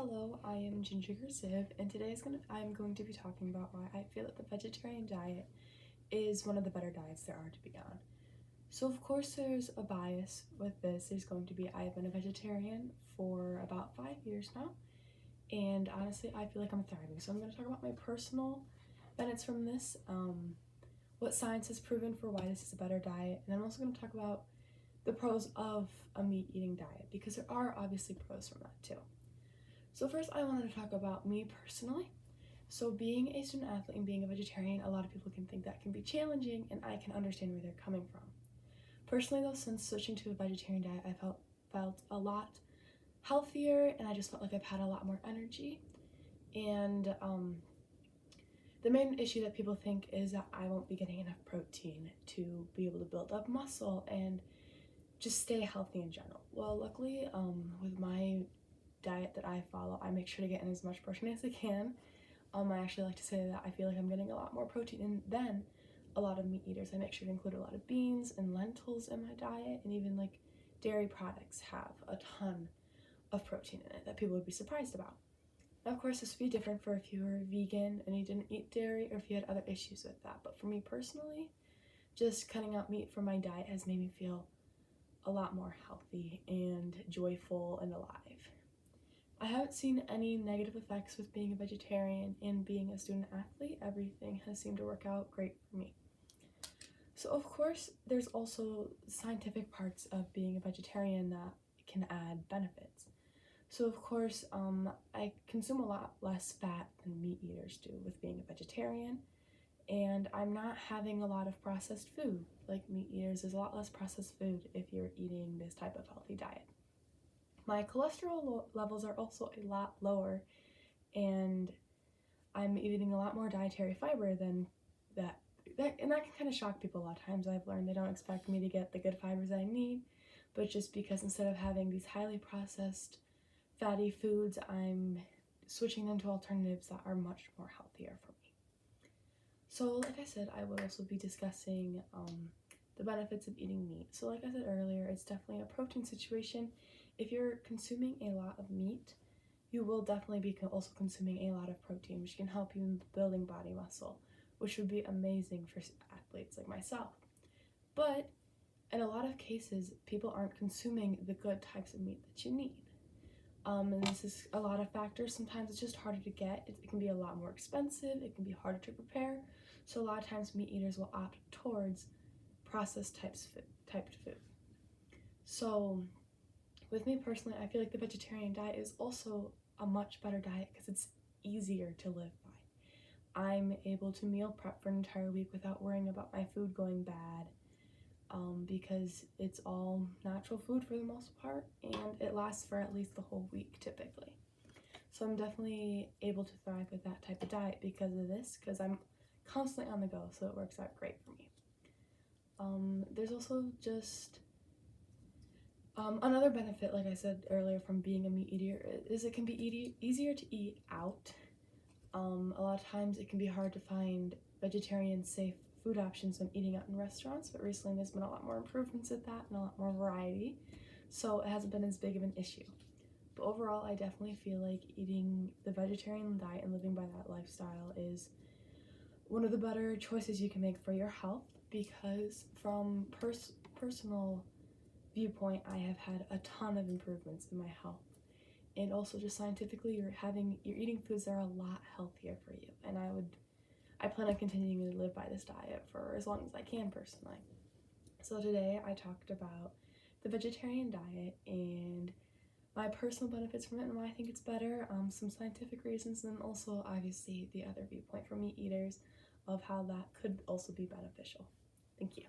Hello, I am Ginger Ziv, and today I'm going to be talking about why I feel that the vegetarian diet is one of the better diets there are to be on. So of course there's a bias with this. I've been a vegetarian for about 5 years now, and honestly I feel like I'm thriving. So I'm going to talk about my personal benefits from this, what science has proven for why this is a better diet, and I'm also going to talk about the pros of a meat-eating diet, because there are obviously pros from that too. So first I wanted to talk about me personally. So being a student athlete and being a vegetarian, a lot of people can think that can be challenging, and I can understand where they're coming from. Personally though, since switching to a vegetarian diet, I felt a lot healthier, and I just felt like I've had a lot more energy. And the main issue that people think is that I won't be getting enough protein to be able to build up muscle and just stay healthy in general. Well, luckily, with my diet that I follow, I make sure to get in as much protein as I can. I actually like to say that I feel like I'm getting a lot more protein in than a lot of meat eaters. I make sure to include a lot of beans and lentils in my diet, and even like dairy products have a ton of protein in it that people would be surprised about. Now, of course, this would be different for if you were vegan and you didn't eat dairy, or if you had other issues with that. But for me personally, just cutting out meat from my diet has made me feel a lot more healthy and joyful and alive. I haven't seen any negative effects with being a vegetarian and being a student athlete. Everything has seemed to work out great for me. So of course, there's also scientific parts of being a vegetarian that can add benefits. So of course, I consume a lot less fat than meat eaters do with being a vegetarian, and I'm not having a lot of processed food. Like meat eaters, there's a lot less processed food if you're eating this type of healthy diet. My cholesterol levels are also a lot lower, and I'm eating a lot more dietary fiber than that. And that can kind of shock people a lot of times. I've learned they don't expect me to get the good fibers I need, but just because instead of having these highly processed fatty foods, I'm switching them to alternatives that are much more healthier for me. So like I said, I will also be discussing the benefits of eating meat. So like I said earlier, it's definitely a protein situation. If you're consuming a lot of meat, you will definitely be also consuming a lot of protein, which can help you in building body muscle, which would be amazing for athletes like myself. But in a lot of cases, people aren't consuming the good types of meat that you need. And this is a lot of factors. Sometimes it's just harder to get. It can be a lot more expensive. It can be harder to prepare. So a lot of times meat eaters will opt towards processed typed food. So with me personally, I feel like the vegetarian diet is also a much better diet because it's easier to live by. I'm able to meal prep for an entire week without worrying about my food going bad, because it's all natural food for the most part, and it lasts for at least the whole week typically. So I'm definitely able to thrive with that type of diet because of this, because I'm constantly on the go, so it works out great for me. There's also just another benefit, like I said earlier, from being a meat eater is it can be easier to eat out. A lot of times it can be hard to find vegetarian safe food options when eating out in restaurants, but recently there's been a lot more improvements at that and a lot more variety, so it hasn't been as big of an issue. But overall, I definitely feel like eating the vegetarian diet and living by that lifestyle is one of the better choices you can make for your health, because from personal viewpoint, I have had a ton of improvements in my health. And also just scientifically, you're eating foods that are a lot healthier for you, and I plan on continuing to live by this diet for as long as I can personally. So today I talked about the vegetarian diet and my personal benefits from it and why I think it's better, some scientific reasons, and also obviously the other viewpoint for meat eaters of how that could also be beneficial. Thank you.